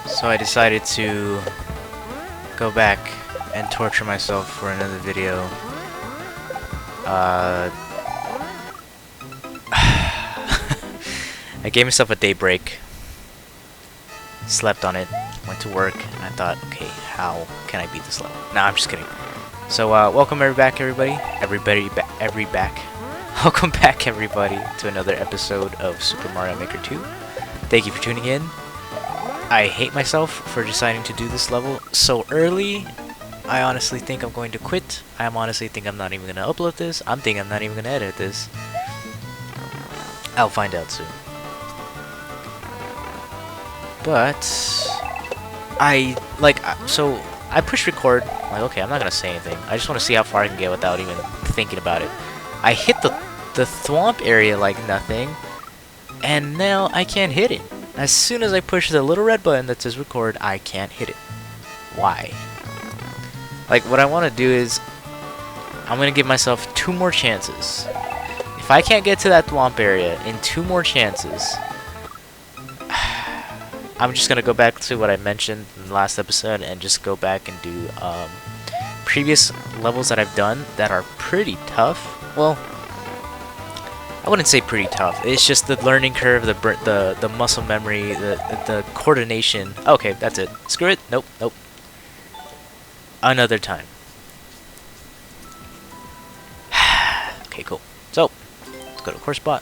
So I decided to go back and torture myself for another video. I gave myself a day break, slept on it, went to work, and I thought, okay, how can I beat this level? Nah, I'm just kidding. So, welcome everybody. Welcome back, everybody, to another episode of Super Mario Maker 2. Thank you for tuning in. I hate myself for deciding to do this level so early. I honestly think I'm going to quit. I honestly think I'm not even going to upload this. I'm thinking I'm not even going to edit this. I'll find out soon. But I push record. I'm like, okay, I'm not gonna say anything. I just want to see how far I can get without even thinking about it. I hit the thwomp area like nothing, and now I can't hit it. As soon as I push the little red button that says record, I can't hit it. Why? Like, what I want to do is I'm gonna give myself 2 more chances. If I can't get to that thwomp area in 2 more chances, I'm just gonna go back to what I mentioned in the last episode and just go back and do previous levels that I've done that are pretty tough. Well, I wouldn't say pretty tough. It's just the learning curve, the muscle memory, the coordination. Okay, that's it. Screw it. Nope. Another time. Okay, cool. So let's go to course spot.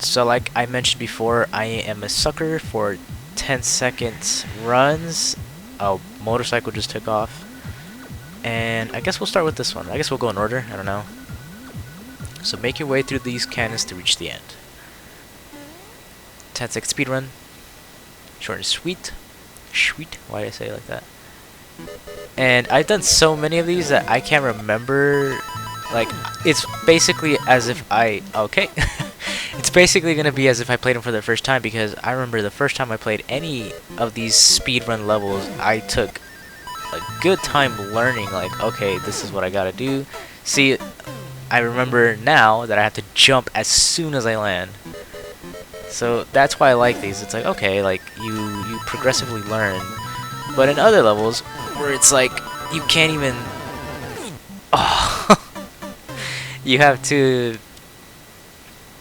So like I mentioned before, I am a sucker for 10-second runs. Oh, motorcycle just took off. And I guess we'll start with this one. I guess we'll go in order. I don't know. So make your way through these cannons to reach the end. 10-second speed run. Short and sweet. Sweet. Why did I say it like that? And I've done so many of these that I can't remember. Like, it's basically as if okay. It's basically going to be as if I played them for the first time, because I remember the first time I played any of these speedrun levels, I took a good time learning, like, okay, this is what I gotta do. See, I remember now that I have to jump as soon as I land. So that's why I like these. It's like, okay, like, you progressively learn. But in other levels, where it's like, you can't even... Oh, you have to...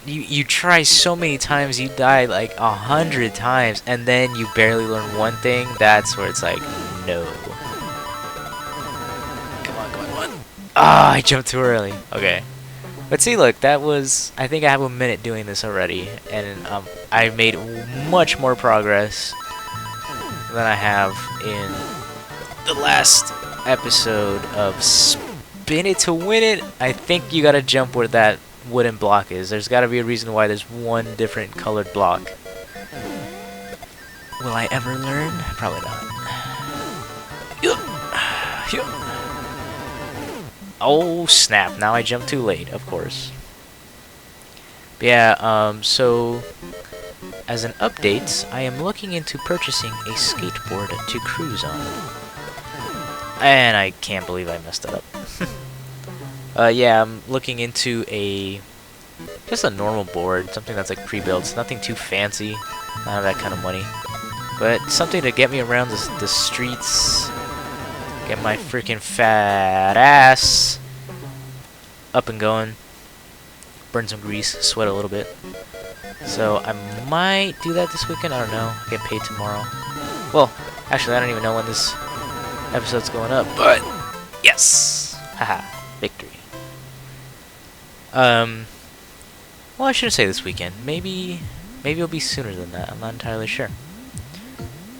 You try so many times, you die like 100 times, and then you barely learn one thing. That's where it's like, no. Come on. Ah, I jumped too early. Okay. But see, look, that was... I think I have a minute doing this already, and I made much more progress than I have in the last episode of Spin It to Win It. I think you gotta jump where that wooden block is. There's got to be a reason why there's one different colored block. Will I ever learn? Probably not. Oh snap, now I jumped too late, of course. But yeah, so as an update, I am looking into purchasing a skateboard to cruise on. And I can't believe I messed that up. Yeah, I'm looking into just a normal board, something that's like pre-built, nothing too fancy, I don't have that kind of money, but something to get me around the streets, get my freaking fat ass up and going, burn some grease, sweat a little bit. So I might do that this weekend, I don't know, I'll get paid tomorrow. Well, actually I don't even know when this episode's going up, but yes! Haha, victory. Well, I shouldn't say this weekend. Maybe it'll be sooner than that. I'm not entirely sure.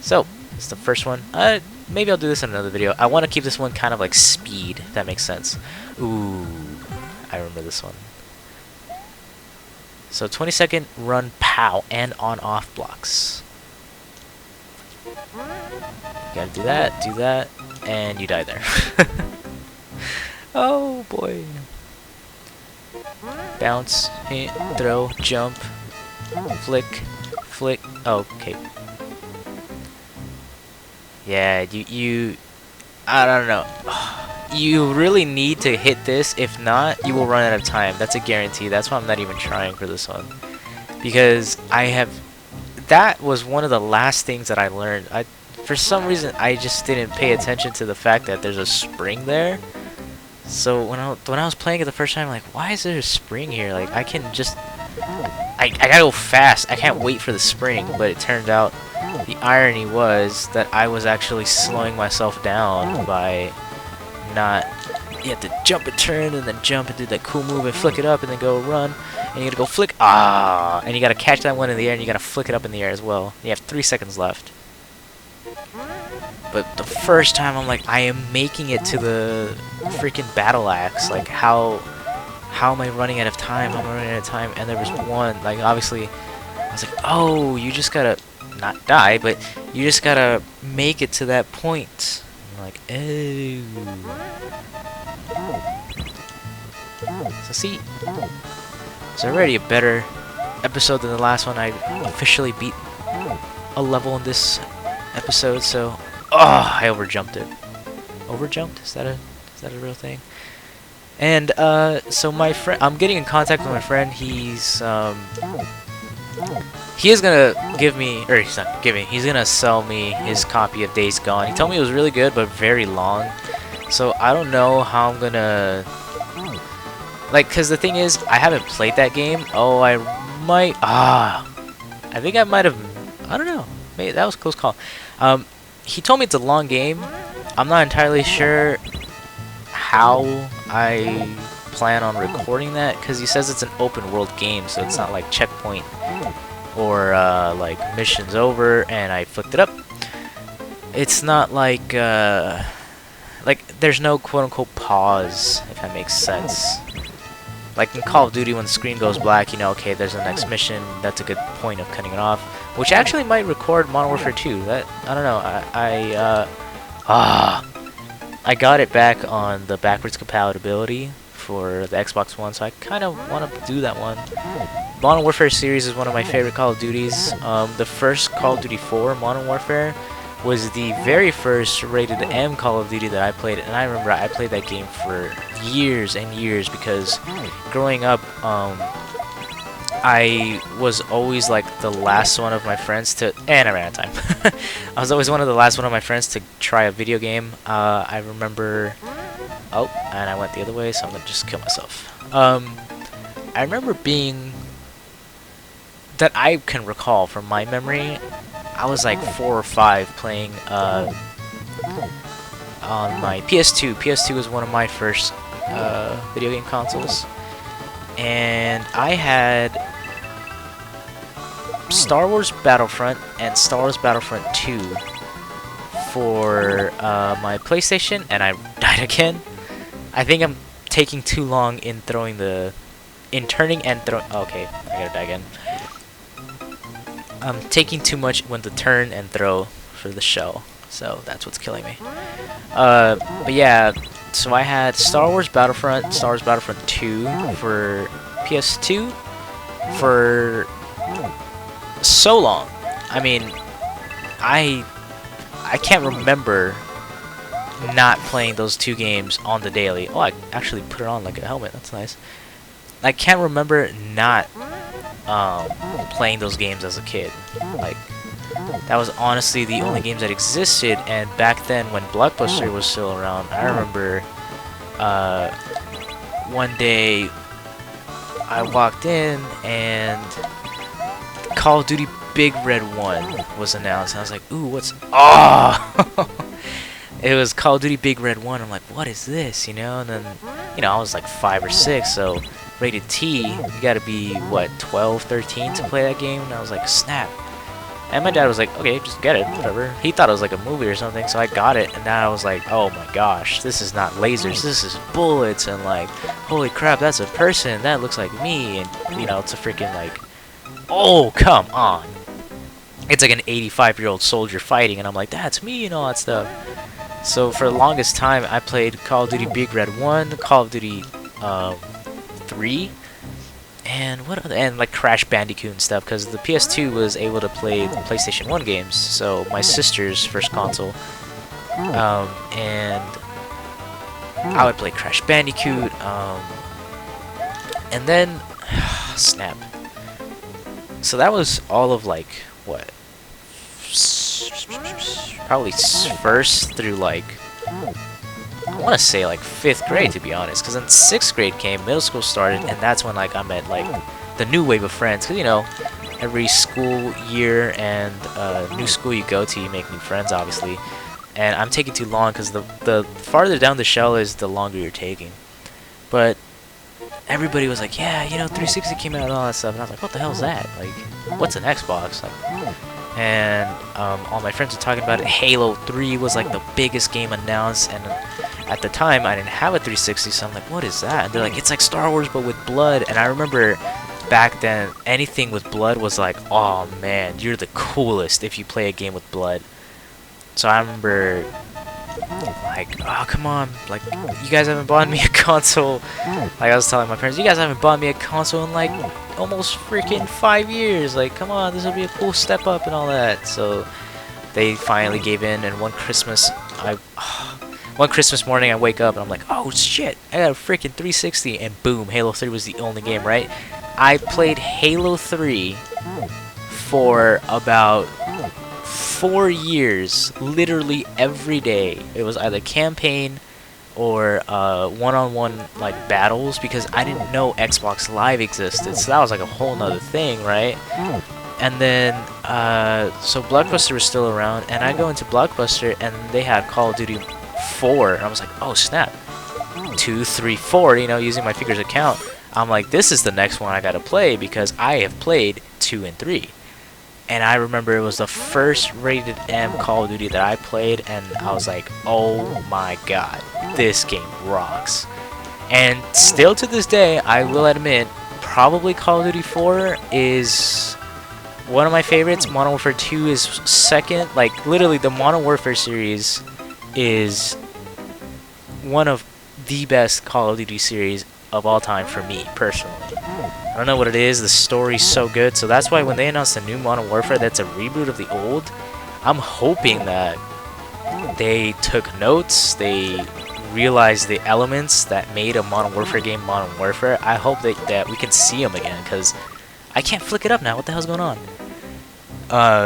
So, it's the first one. Maybe I'll do this in another video. I want to keep this one kind of like speed, if that makes sense. Ooh, I remember this one. So, 20-second run, pow, and on-off blocks. You gotta do that, and you die there. Oh boy. Bounce, hit, throw, jump, flick. Oh, okay. Yeah, I don't know. You really need to hit this. If not, you will run out of time. That's a guarantee. That's why I'm not even trying for this one. Because I have that was one of the last things that I learned. For some reason, I just didn't pay attention to the fact that there's a spring there. So when I was playing it the first time, like, why is there a spring here? Like, I can just, I gotta go fast. I can't wait for the spring. But it turned out the irony was that I was actually slowing myself down by not. You have to jump and turn and then jump and do that cool move and flick it up and then go run. And you gotta go flick. And you gotta catch that one in the air and you gotta flick it up in the air as well. You have 3 seconds left. But the first time I'm like, I am making it to the freaking battle axe. Like, how am I running out of time? How am I running out of time? And there was one, like, obviously, I was like, oh, you just gotta not die, but you just gotta make it to that point. I'm like, oh. So see, it's already a better episode than the last one. I officially beat a level in this episode, so I overjumped it. Overjumped? Is that a real thing? And so my friend, I'm getting in contact with my friend. He is gonna give me, or he's not giving. He's gonna sell me his copy of Days Gone. He told me it was really good, but very long. So I don't know how I'm gonna, like, cause the thing is, I haven't played that game. Oh, I might. I think I might have. I don't know. Maybe that was a close call. He told me it's a long game. I'm not entirely sure how I plan on recording that, because he says it's an open world game, so it's not like checkpoint or like missions over and I flicked it up. It's not like there's no quote-unquote pause, if that makes sense. Like in Call of Duty, when the screen goes black, you know, okay, there's the next mission. That's a good point of cutting it off, which actually might record Modern Warfare 2. That, I don't know. I got it back on the backwards compatibility for the Xbox One, so I kind of want to do that one. Modern Warfare series is one of my favorite Call of Duties. The first Call of Duty 4, Modern Warfare, was the very first rated M Call of Duty that I played, and I remember I played that game for years and years because growing up, I was always like the last one of my friends to, and I ran out of time. I was always one of the last one of my friends to try a video game. I remember, and I went the other way, so I'm gonna just kill myself. I remember being, that I can recall from my memory, I was like 4 or 5 playing on my PS2. PS2 was one of my first video game consoles, and I had Star Wars Battlefront and Star Wars Battlefront 2 for my PlayStation, and I died again. I think I'm taking too long in turning and throwing. Okay, I gotta die again. I'm taking too much when to turn and throw for the shell, so that's what's killing me. But yeah, so I had Star Wars Battlefront, Star Wars Battlefront 2 for PS2 for so long. I mean, I can't remember not playing those 2 games on the daily. Oh, I actually put it on like a helmet. That's nice. I can't remember not playing those games as a kid. Like, that was honestly the only games that existed. And back then, when Blockbuster was still around, I remember one day I walked in and Call of Duty Big Red 1 was announced. And I was like, ooh, what's... It was Call of Duty Big Red 1. I'm like, what is this, you know? And then, you know, I was like 5 or 6, so rated T, you gotta be, what, 12, 13 to play that game? And I was like, snap. And my dad was like, okay, just get it, whatever. He thought it was like a movie or something, so I got it, and now I was like, oh my gosh, this is not lasers, this is bullets, and like, holy crap, that's a person, that looks like me, and, you know, it's a freaking, like, oh, come on. It's like an 85-year-old soldier fighting, and I'm like, that's me, and all that stuff. So for the longest time, I played Call of Duty Big Red 1, Call of Duty 3, and what other, and like Crash Bandicoot and stuff, because the PS2 was able to play the PlayStation 1 games, so my sister's first console, and I would play Crash Bandicoot, and then, snap. So that was all of like, what, probably first through like, I want to say like 5th grade, to be honest, because then 6th grade came, middle school started, and that's when like I met like the new wave of friends. Because, you know, every school year and new school you go to, you make new friends, obviously. And I'm taking too long because the farther down the shell is, the longer you're taking. But everybody was like, yeah, you know, 360 came out and all that stuff. And I was like, what the hell is that? Like, what's an Xbox? Like, and all my friends were talking about it. Halo 3 was like the biggest game announced, and at the time I didn't have a 360, so I'm like, what is that? And they're like, it's like Star Wars but with blood. And I remember back then, anything with blood was like, oh man, you're the coolest if you play a game with blood. So I remember like, oh come on, like, you guys haven't bought me a console. Like I was telling my parents, you guys haven't bought me a console in like almost freaking 5 years. Like, come on, this will be a cool step up and all that. So they finally gave in, and one Christmas morning I wake up and I'm like, oh shit, I got a freaking 360, and boom, Halo 3 was the only game, right? I played Halo 3 for about 4 years, literally every day. It was either campaign or one-on-one like battles, because I didn't know Xbox Live existed, so that was like a whole nother thing, right? And then so Blockbuster was still around, and I go into Blockbuster and they had Call of Duty 4, and I was like, oh snap, 2, 3, 4, you know, using my fingers to count. I'm like, this is the next one I gotta play, because I have played 2 and 3. And I remember it was the first rated M Call of Duty that I played, and I was like, oh my god, this game rocks. And still to this day, I will admit, probably Call of Duty 4 is one of my favorites. Modern Warfare 2 is second. Like, literally, the Modern Warfare series is one of the best Call of Duty series of all time for me, personally. I don't know what it is, the story's so good, so that's why when they announced the new Modern Warfare that's a reboot of the old, I'm hoping that they took notes, they realized the elements that made a Modern Warfare game Modern Warfare. I hope that we can see them again, because I can't flick it up now. What the hell's going on?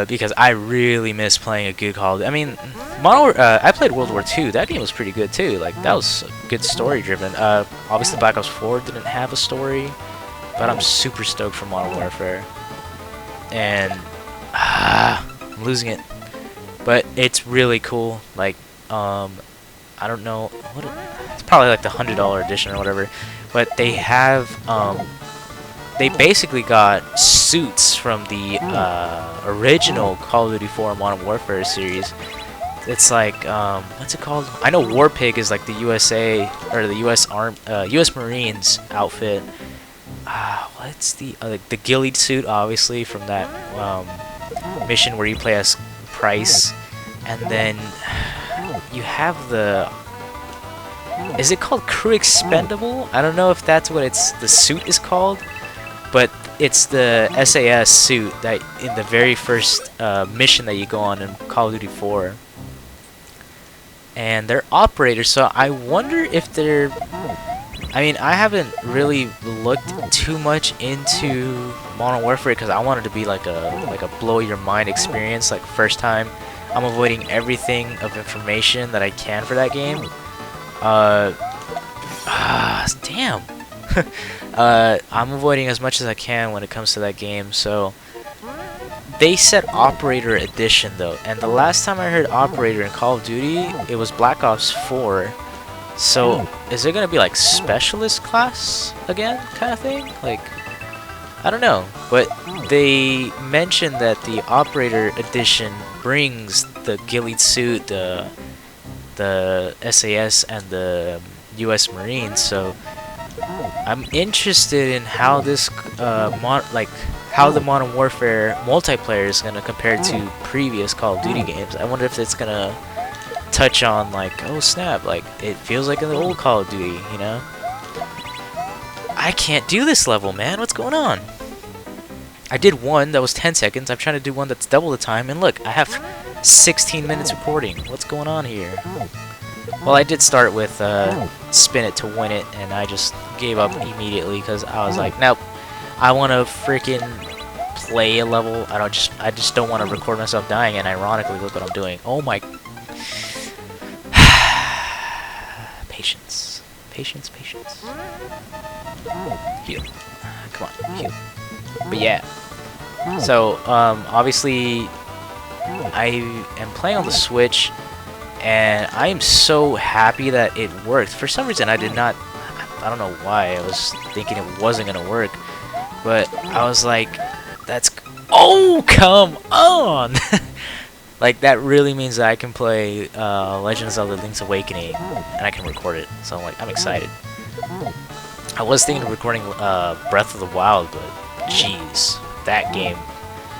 Because I really miss playing a good Call of Duty. I mean, I played World War II. That game was pretty good too. Like, that was good story driven. Obviously Black Ops 4 didn't have a story, but I'm super stoked for Modern Warfare. And I'm losing it. But it's really cool. Like, I don't know what it's probably like the $100 edition or whatever. But they have they basically got suits from the original Call of Duty 4 Modern Warfare series. It's like, what's it called? I know Warpig is like the USA, or the US Marines outfit. What's the ghillie suit, obviously, from that mission where you play as Price. And then you have is it called Crew Expendable? I don't know if that's what the suit is called, but it's the SAS suit that in the very first mission that you go on in Call of Duty 4. And they're operators, so I wonder if they're... I mean, I haven't really looked too much into Modern Warfare because I wanted to be like a blow your mind experience, like first time. I'm avoiding everything of information that I can for that game. Damn. I'm avoiding as much as I can when it comes to that game, so they said Operator Edition though, and the last time I heard Operator in Call of Duty, it was Black Ops 4. So is it gonna be like Specialist class again, kind of thing? Like, I don't know, but they mentioned that the Operator Edition brings the ghillie suit, the SAS, and the US Marines. So I'm interested in how this how the Modern Warfare multiplayer is gonna compare to previous Call of Duty games. I wonder if it's gonna touch on like, oh snap, like it feels like in the old Call of Duty, you know? I can't do this level, man. What's going on? I did one that was 10 seconds. I'm trying to do one that's double the time, and look, I have 16 minutes recording. What's going on here? Well, I did start with spin it to win it, and I just gave up immediately because I was like, nope, I want to freaking play a level. I just don't want to record myself dying. And ironically, look what I'm doing. Oh my. Patience, patience, patience. Heal. Come on, heal. But yeah. So obviously, I am playing on the Switch, and I am so happy that it worked. For some reason, I don't know why. I was thinking it wasn't gonna work, but I was like, oh, come on! Like, that really means that I can play Legend of Zelda Link's Awakening, and I can record it. So I'm excited. I was thinking of recording Breath of the Wild, but jeez, that game.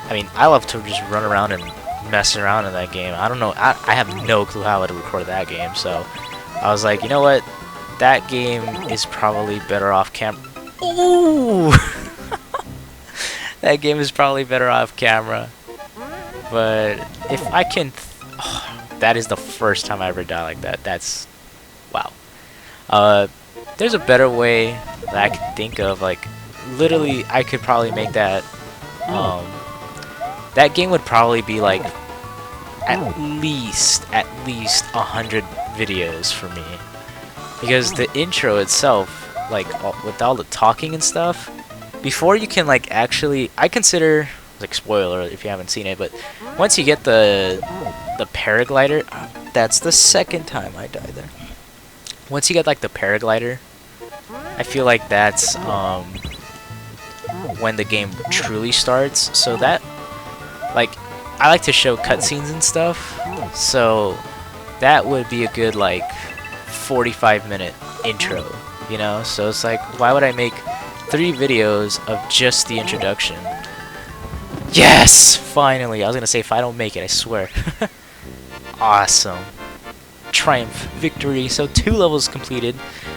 I mean, I love to just run around and mess around in that game. I don't know. I have no clue how to record that game, so I was like, you know what? That game is probably better off camera. Ooh! That game is probably better off camera. But if I can... that is the first time I ever died like that. That's... wow. There's a better way that I can think of. Like, literally, I could probably make that... that game would probably be like at least 100 videos for me, because the intro itself, like with all the talking and stuff, before you can like actually, I consider, like, spoiler if you haven't seen it, but once you get the paraglider, that's the second time I died there. Once you get like the paraglider, I feel like that's when the game truly starts. So that, like, I like to show cutscenes and stuff, so that would be a good like 45-minute intro, you know? So it's like, why would I make 3 videos of just the introduction? Yes! Finally! I was gonna say, if I don't make it, I swear. Awesome. Triumph. Victory. So 2 levels completed.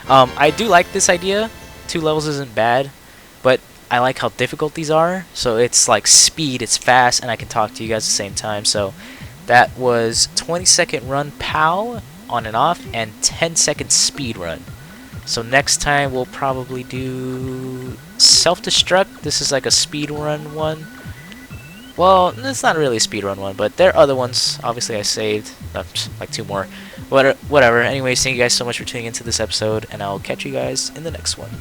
I do like this idea. 2 levels isn't bad, but I like how difficult these are. So it's like speed, it's fast, and I can talk to you guys at the same time. So that was 20-second run POW on and off, and 10-second speed run. So next time we'll probably do self-destruct. This is like a speed run one. Well, it's not really a speed run one, but there are other ones. Obviously I saved like 2 more. Whatever. Anyways, thank you guys so much for tuning into this episode, and I'll catch you guys in the next one.